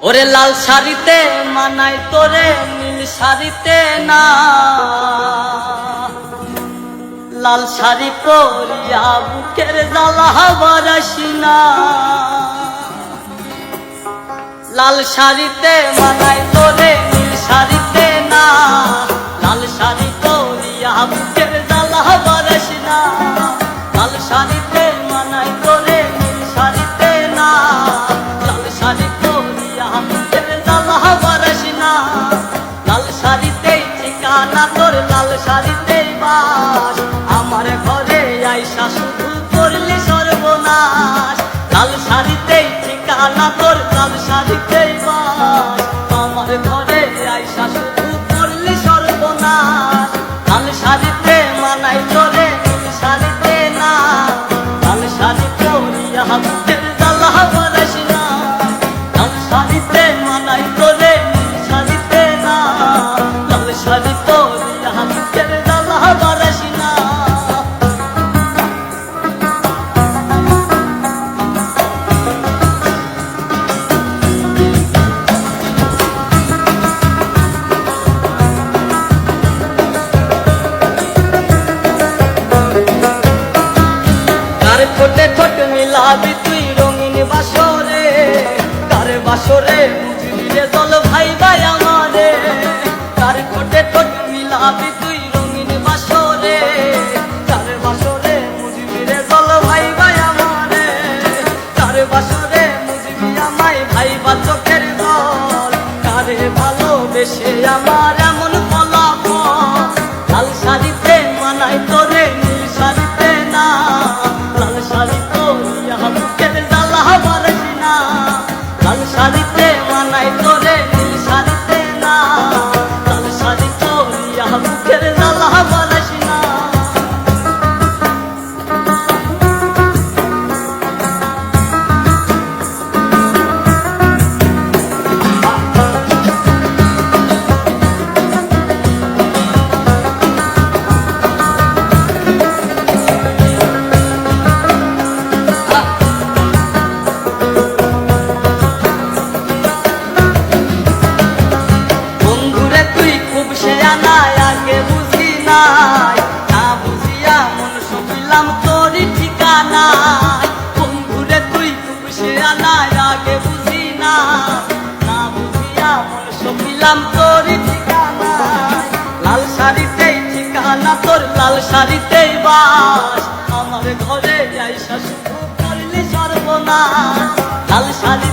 ওরে লাল শাড়িতে মানাই তোরে নীল শাড়িতে না, লাল শাড়ি পরিয়া বুকের জ্বালা বারাসি না। লাল শাড়িতে মানাই তোরে নীল শাড়িতে না, লাল শাড়ি পরিয়া বুকের জ্বালা বারাসি না। লাল শাড়িতে মানাই তোরে নীল শাড়িতে না, লাল শাড়ি পরিয়া বুকের জ্বালা বারাসি না। লাল শাড়িতেই ঠিকানা তোর, লাল শাড়িতেই বাস, আমার ঘরে আইসা শুধু করলি সর্বনাশ। লাল শাড়িতেই ঠিকানা তোর, লাল শাড়িতেই বাস, আমার ঘরে আইসা শুধু করলি সর্বনাশ। লাল শাড়িতে মানাই তোরে নীল শাড়িতে না, লাল শাড়ি পরিয়া বুকের জ্বালা বারাসি না। লাল শাড়িতে মানাই তোরে নীল শাড়িতে না, লাল শাড়ি পরিয়া বুকের জ্বালা বারাসি না। কার ঠোঁটে ঠোঁট মিলাবি তুই রঙিন বাসরে, কার বাসরে বুঝবি রে জল ভাই ভাই আমারে। কার ঠোঁটে ঠোঁট মিলাবি তুই রঙিন বাসরে, কার বাসরে বুঝবি রে জল ভাই ভাই আমারে। কার বাসরে বুঝবি আমায় ভাই বা চোখের জল, কারে ভালোবেসে আমার এমন ফলাফল। লাল শাড়িতে মানাই তোরে নীল শাড়িতে না, লাল শাড়ি পরিয়া বুকের জ্বালা বারাসি না। লাল শাড়িতে মানাই তোরে নীল শাড়িতে না, লাল শাড়ি পরিয়া বুকের জ্বালা বারাসি না। বন্ধুরে তুই খুব শেয়ানা, আগে বুঝি নাই, না বুঝিয়া মন সপিলাম তোরই ঠিকানা। বন্ধুরে তুই খুব শেয়ানা, আগে বুঝি নাই, না বুঝিয়া মন সপিলাম তোরই ঠিকানা। লাল শাড়িতেই ঠিকানা তোর, লাল শাড়িতেই বাস, আমার ঘরে আইসা শুধু করলি সর্বনাশ। লাল শাড়ি